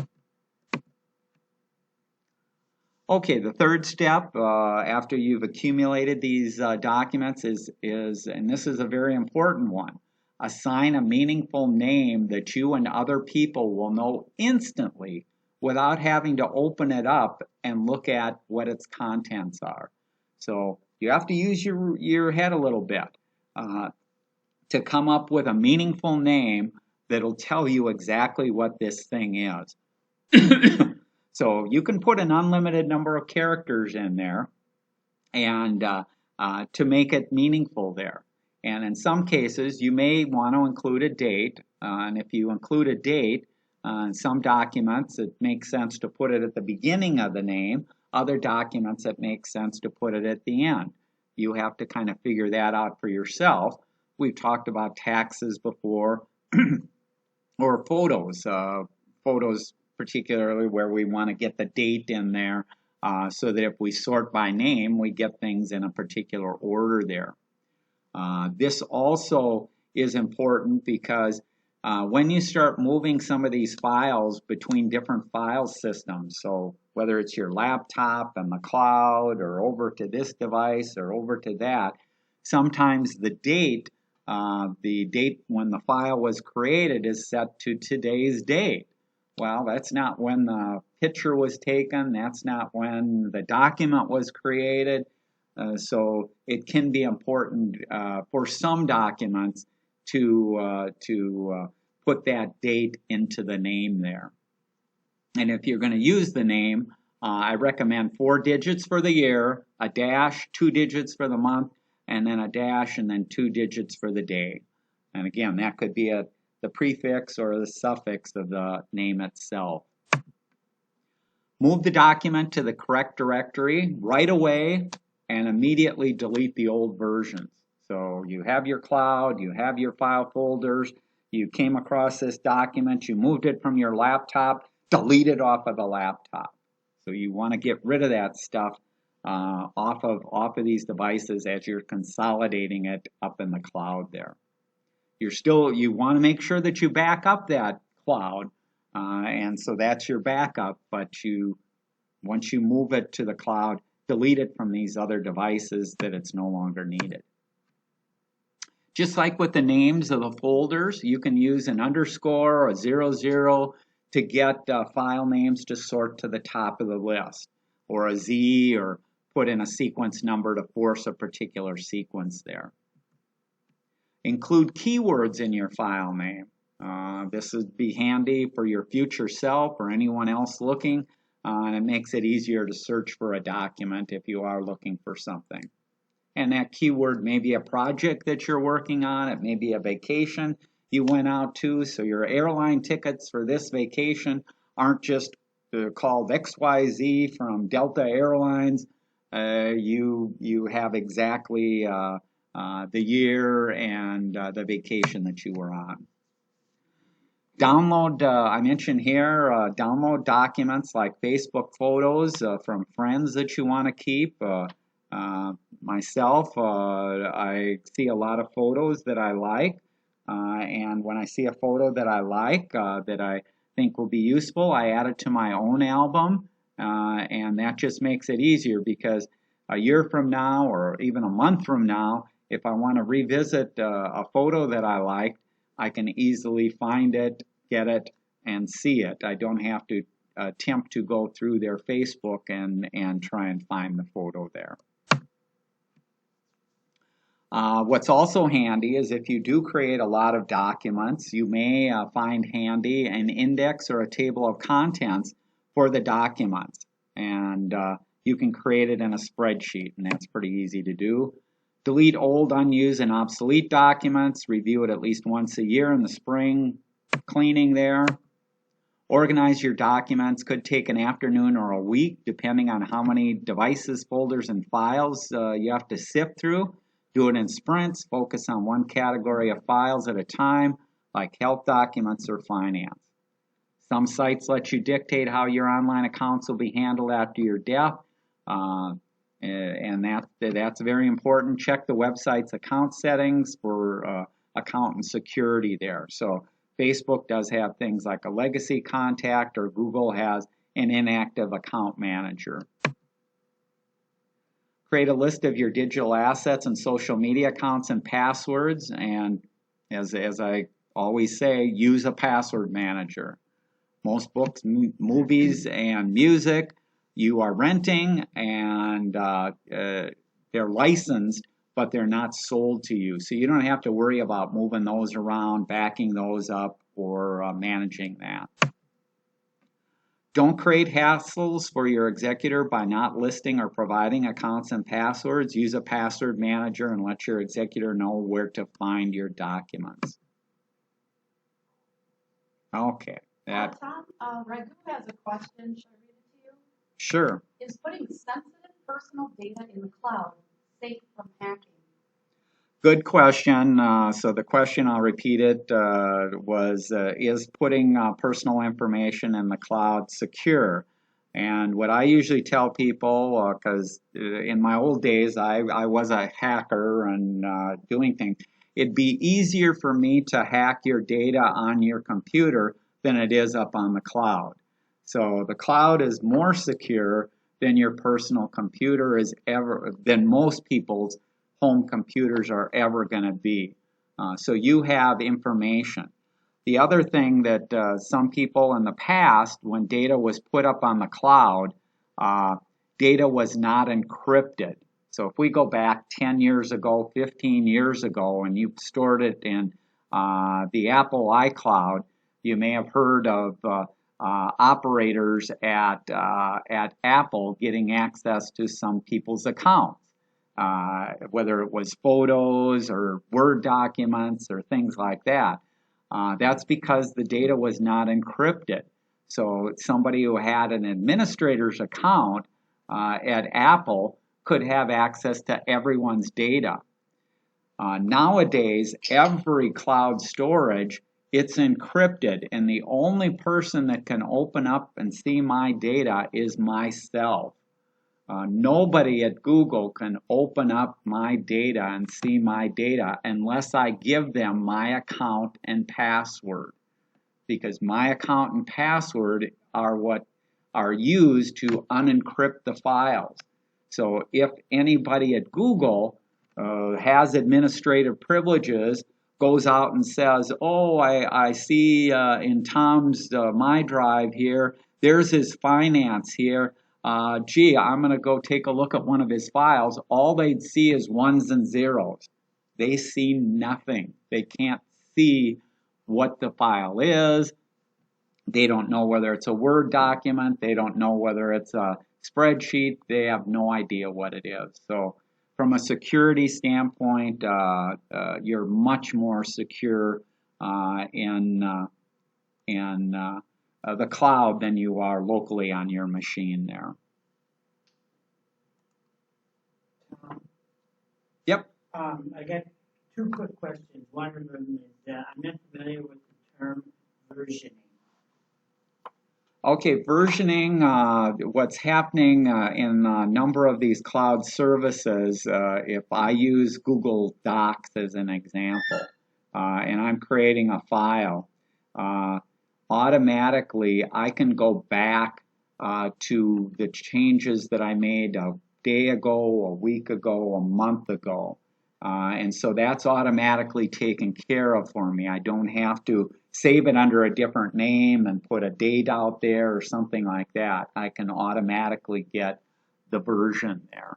Speaker 1: Okay, the third step after you've accumulated these documents is, and this is a very important one, assign a meaningful name that you and other people will know instantly without having to open it up and look at what its contents are. So you have to use your head a little bit to come up with a meaningful name that'll tell you exactly what this thing is. So you can put an unlimited number of characters in there and to make it meaningful there. And in some cases, you may want to include a date. And if you include a date, in some documents, it makes sense to put it at the beginning of the name. Other documents, it makes sense to put it at the end. You have to kind of figure that out for yourself. We've talked about taxes before, or photos. Photos particularly where we want to get the date in there so that if we sort by name, we get things in a particular order there. This also is important because when you start moving some of these files between different file systems, so whether it's your laptop and the cloud or over to this device or over to that, sometimes the date when the file was created is set to today's date. Well, that's not when the picture was taken. That's not when the document was created. So it can be important for some documents to put that date into the name there. And if you're going to use the name, I recommend 4 digits for the year, a dash, 2 digits for the month, and then a dash, and then 2 digits for the day. And again, that could be the prefix or the suffix of the name itself. Move the document to the correct directory right away and immediately delete the old versions. So you have your cloud, you have your file folders, you came across this document, you moved it from your laptop, delete it off of the laptop. So you want to get rid of that stuff off of these devices as you're consolidating it up in the cloud there. You want to make sure that you back up that cloud, and so that's your backup, but once you move it to the cloud, delete it from these other devices that it's no longer needed. Just like with the names of the folders, you can use an underscore or a 00 to get file names to sort to the top of the list, or a Z, or put in a sequence number to force a particular sequence there. Include keywords in your file name. This would be handy for your future self or anyone else looking, and it makes it easier to search for a document if you are looking for something. And that keyword may be a project that you're working on, it may be a vacation you went out to, so your airline tickets for this vacation aren't just called XYZ from Delta Airlines. You have exactly the year and the vacation that you were on. Download, I mentioned here, download documents like Facebook photos from friends that you want to keep. Myself, I see a lot of photos that I like, and when I see a photo that I like, that I think will be useful, I add it to my own album, and that just makes it easier because a year from now or even a month from now, if I want to revisit a photo that I like, I can easily find it, get it, and see it. I don't have to attempt to go through their Facebook and try and find the photo there. What's also handy is if you do create a lot of documents, you may find handy an index or a table of contents for the documents. And you can create it in a spreadsheet, and that's pretty easy to do. Delete old, unused, and obsolete documents. Review it at least once a year in the spring cleaning there. Organize your documents. Could take an afternoon or a week, depending on how many devices, folders, and files you have to sift through. Do it in sprints. Focus on one category of files at a time, like health documents or finance. Some sites let you dictate how your online accounts will be handled after your death. And that's very important. Check the website's account settings for account and security there. So Facebook does have things like a legacy contact, or Google has an inactive account manager. Create a list of your digital assets and social media accounts and passwords, and as I always say, use a password manager. Most books, movies, and music you are renting, and they're licensed, but they're not sold to you. So you don't have to worry about moving those around, backing those up, or managing that. Don't create hassles for your executor by not listing or providing accounts and passwords. Use a password manager and let your executor know where to find your documents. Okay.
Speaker 2: Tom, Raghu has a question. Should I read it to you?
Speaker 1: Sure.
Speaker 2: Is putting sensitive personal data in the cloud safe from hacking?
Speaker 1: Good question. So the question, I'll repeat it, was, is putting personal information in the cloud secure? And what I usually tell people, because in my old days I was a hacker and doing things, it'd be easier for me to hack your data on your computer than it is up on the cloud. So the cloud is more secure than your personal computer is ever, than most people's home computers are ever going to be. So you have information. The other thing that some people in the past, when data was put up on the cloud, data was not encrypted. So if we go back 10 years ago, 15 years ago, and you stored it in the Apple iCloud, you may have heard of operators at Apple getting access to some people's accounts. Whether it was photos or Word documents or things like that. That's because the data was not encrypted. So somebody who had an administrator's account at Apple could have access to everyone's data. Nowadays, every cloud storage, it's encrypted, and the only person that can open up and see my data is myself. Nobody at Google can open up my data and see my data unless I give them my account and password, because my account and password are what are used to unencrypt the files. So if anybody at Google has administrative privileges, goes out and says, oh, I see in Tom's My Drive here, there's his finance here, gee, I'm going to go take a look at one of his files, all they'd see is ones and zeros. They see nothing. They can't see what the file is. They don't know whether it's a Word document. They don't know whether it's a spreadsheet. They have no idea what it is. So from a security standpoint, you're much more secure in the cloud than you are locally on your machine there. Yep.
Speaker 4: I got two quick questions. One of them is I'm not familiar with the term versioning.
Speaker 1: Okay, versioning, what's happening in a number of these cloud services, if I use Google Docs as an example, and I'm creating a file, automatically I can go back to the changes that I made a day ago, a week ago, a month ago. And so that's automatically taken care of for me. I don't have to save it under a different name and put a date out there or something like that. I can automatically get the version there.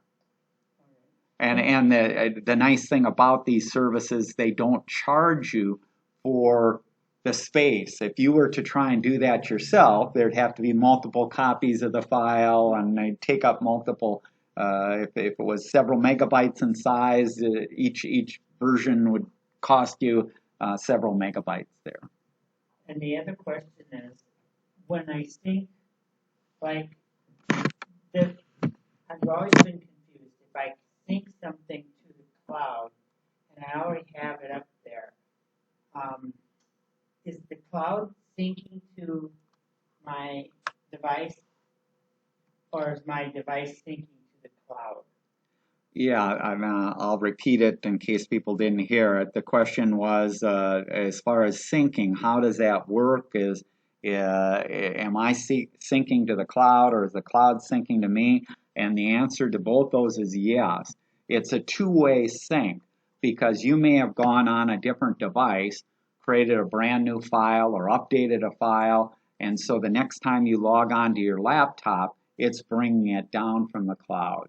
Speaker 1: And the nice thing about these services, they don't charge you for the space. If you were to try and do that yourself, there'd have to be multiple copies of the file, and they'd take up multiple. If it was several megabytes in size, each version would cost you several megabytes there.
Speaker 4: And the other question is, when I think, like, I've always been confused. If I sync something to the cloud and I already have it up there, is the cloud syncing to my device, or is my device syncing to the cloud?
Speaker 1: Yeah, I'll repeat it in case people didn't hear it. The question was, as far as syncing, how does that work? Am I syncing to the cloud, or is the cloud syncing to me? And the answer to both those is yes. It's a two-way sync, because you may have gone on a different device, created a brand new file or updated a file, and so the next time you log on to your laptop, it's bringing it down from the cloud.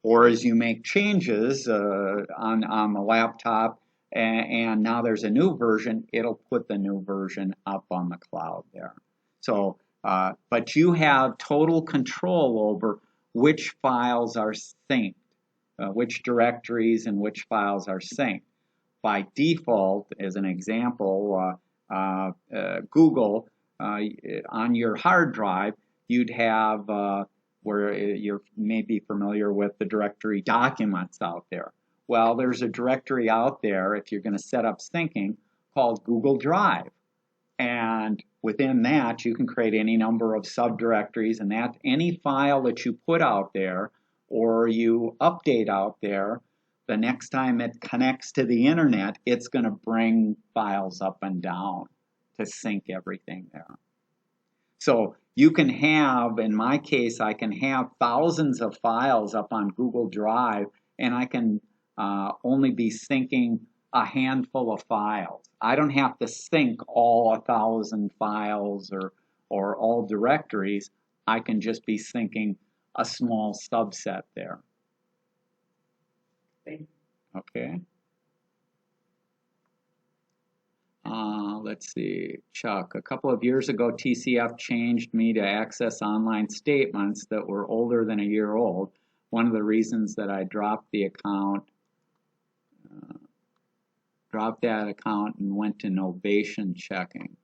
Speaker 1: Or as you make changes on the laptop, and now there's a new version, it'll put the new version up on the cloud there. So, but you have total control over which files are synced, which directories and which files are synced. By default, as an example, Google, on your hard drive, you'd have where you may be familiar with the directory documents out there. Well, there's a directory out there, if you're going to set up syncing, called Google Drive. And within that, you can create any number of subdirectories, and that any file that you put out there or you update out there, the next time it connects to the internet, it's going to bring files up and down to sync everything there. So you can have, in my case, I can have thousands of files up on Google Drive, and I can only be syncing a handful of files. I don't have to sync all 1,000 files or all directories. I can just be syncing a small subset there. Okay. Let's see, Chuck, a couple of years ago, TCF changed me to access online statements that were older than a year old. One of the reasons that I dropped the account, and went to novation checking.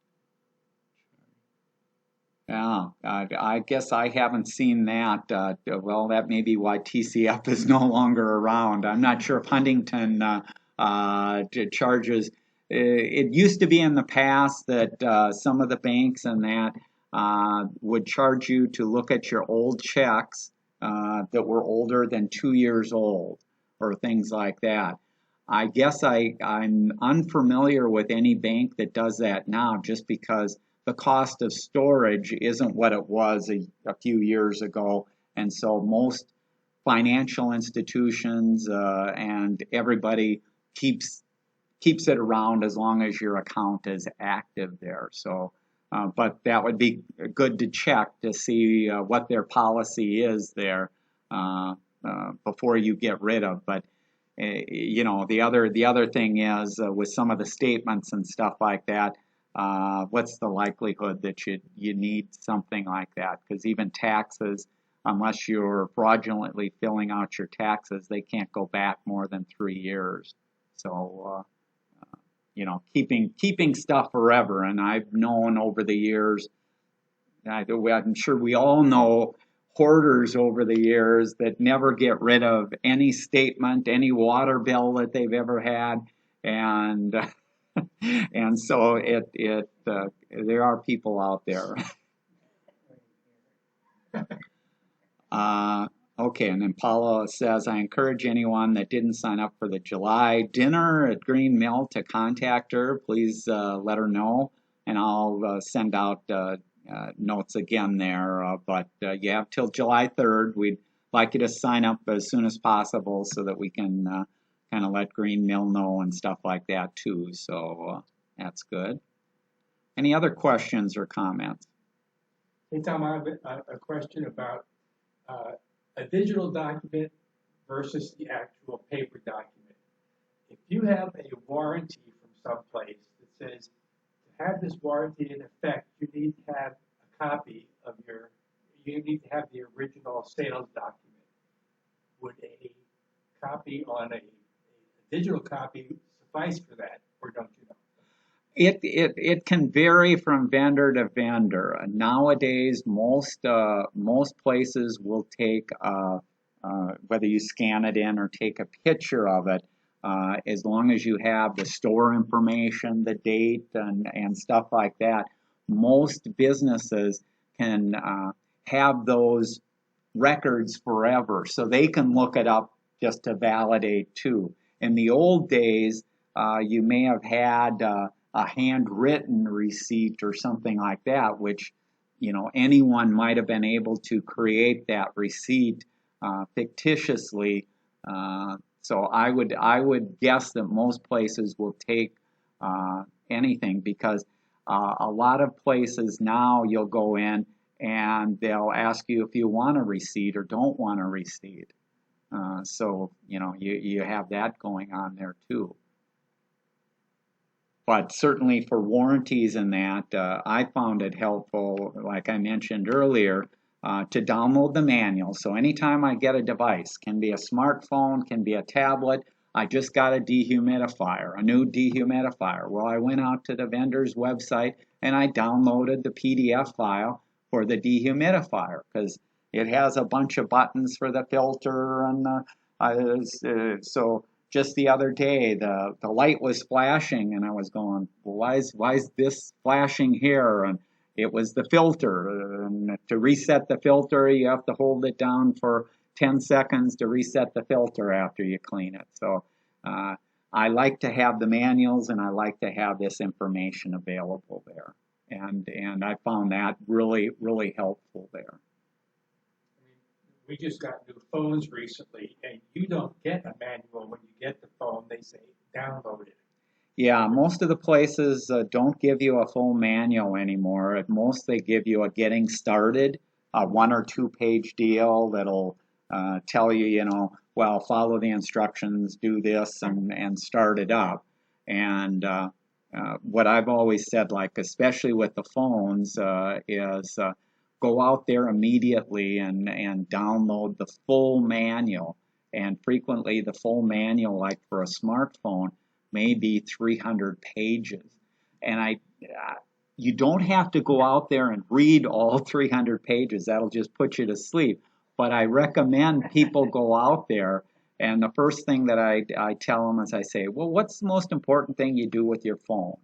Speaker 1: Yeah, I guess I haven't seen that. Well, that may be why TCF is no longer around. I'm not sure if Huntington charges. It used to be in the past that some of the banks and that would charge you to look at your old checks that were older than 2 years old or things like that. I guess I'm unfamiliar with any bank that does that now, just because the cost of storage isn't what it was a few years ago. And so most financial institutions and everybody keeps it around as long as your account is active there. So, but that would be good to check to see what their policy is there before you get rid of. But you know, the other thing is with some of the statements and stuff like that. What's the likelihood that you need something like that? Because even taxes, unless you're fraudulently filling out your taxes, they can't go back more than 3 years. So, you know, keeping stuff forever. And I've known over the years, I'm sure we all know hoarders over the years that never get rid of any statement, any water bill that they've ever had, and and so there are people out there. Okay, and then Paula says, I encourage anyone that didn't sign up for the July dinner at Green Mill to contact her. Please let her know, and I'll send out notes again there. But you have till July 3rd. We'd like you to sign up as soon as possible so that we can kind of let Green Mill know and stuff like that too. So that's good. Any other questions or comments?
Speaker 5: Hey, Tom, I have a question about a digital document versus the actual paper document. If you have a warranty from someplace that says to have this warranty in effect, you need to have a copy of you need to have the original sales document. Would a copy on a digital copy suffice for that, or don't you know?
Speaker 1: It can vary from vendor to vendor. Nowadays, most places will take whether you scan it in or take a picture of it, as long as you have the store information, the date, and stuff like that. Most businesses can have those records forever, so they can look it up just to validate too. In the old days, you may have had a handwritten receipt or something like that, which, you know, anyone might have been able to create that receipt fictitiously. So I would guess that most places will take anything, because a lot of places now you'll go in and they'll ask you if you want a receipt or don't want a receipt. So, you know, you have that going on there too. But certainly for warranties and that, I found it helpful, like I mentioned earlier, to download the manual. So anytime I get a device, can be a smartphone, can be a tablet, I just got a dehumidifier, a new dehumidifier. Well, I went out to the vendor's website and I downloaded the PDF file for the dehumidifier, because it has a bunch of buttons for the filter, and so just the other day, the light was flashing, and I was going, well, why is this flashing here? And it was the filter. And to reset the filter, you have to hold it down for 10 seconds to reset the filter after you clean it. So I like to have the manuals, and I like to have this information available there. And I found that really, really helpful there.
Speaker 5: We just got new phones recently, and you don't get a manual when you get the phone. They say download it.
Speaker 1: Yeah, most of the places don't give you a full manual anymore. At most, they give you a getting started, a 1 or 2 page deal that'll tell you, you know, well, follow the instructions, do this, and start it up. And what I've always said, like especially with the phones, is go out there immediately and download the full manual. And frequently the full manual, like for a smartphone, may be 300 pages. And you don't have to go out there and read all 300 pages. That'll just put you to sleep. But I recommend people go out there, and the first thing that I tell them is I say, well, what's the most important thing you do with your phone?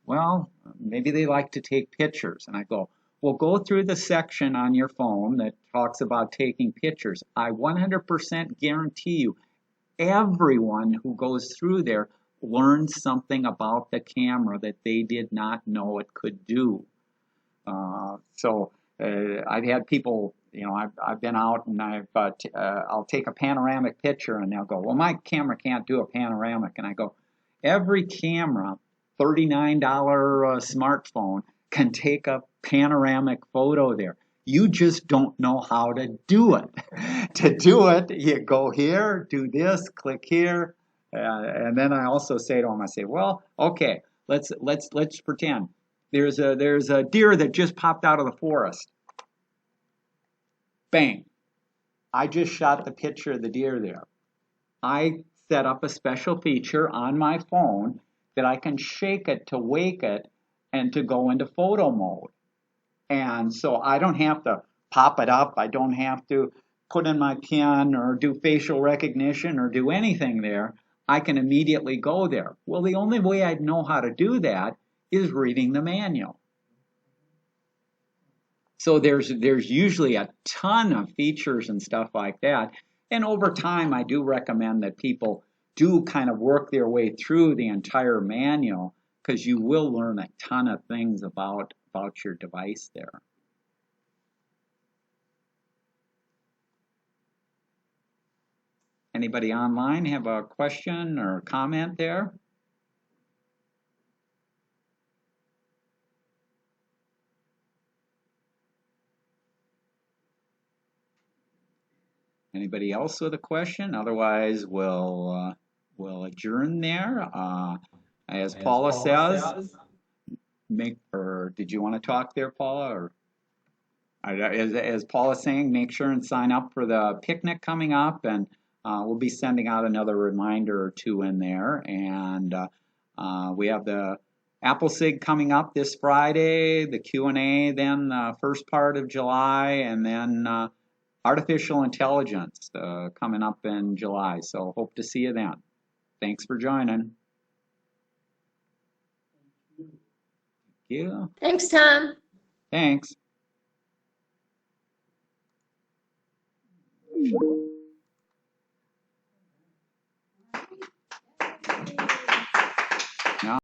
Speaker 1: Well, maybe they like to take pictures. And I go, well, go through the section on your phone that talks about taking pictures. I 100% guarantee you, everyone who goes through there learns something about the camera that they did not know it could do. So I've had people, you know, I've been out and I'll take a panoramic picture, and they'll go, well, my camera can't do a panoramic. And I go, every camera, $39 smartphone, can take a panoramic photo there. You just don't know how to do it. To do it, you go here, do this, click here, and then I also say to them, I say, well, okay, let's pretend there's a deer that just popped out of the forest. Bang! I just shot the picture of the deer there. I set up a special feature on my phone that I can shake it to wake it and to go into photo mode. And so I don't have to pop it up. I don't have to put in my PIN or do facial recognition or do anything there. I can immediately go there. Well, the only way I'd know how to do that is reading the manual. So there's usually a ton of features and stuff like that. And over time, I do recommend that people do kind of work their way through the entire manual because you will learn a ton of things about your device there. Anybody online have a question or comment there? Anybody else with a question? Otherwise, we'll adjourn there. As Paula says, did you want to talk there, Paula? Or as Paula's saying, make sure and sign up for the picnic coming up, and we'll be sending out another reminder or two in there. And we have the Appleseed coming up this Friday, the Q&A then first part of July, and then artificial intelligence coming up in July. So hope to see you then. Thanks for joining. Thank you.
Speaker 6: Thanks, Tom.
Speaker 1: Thanks.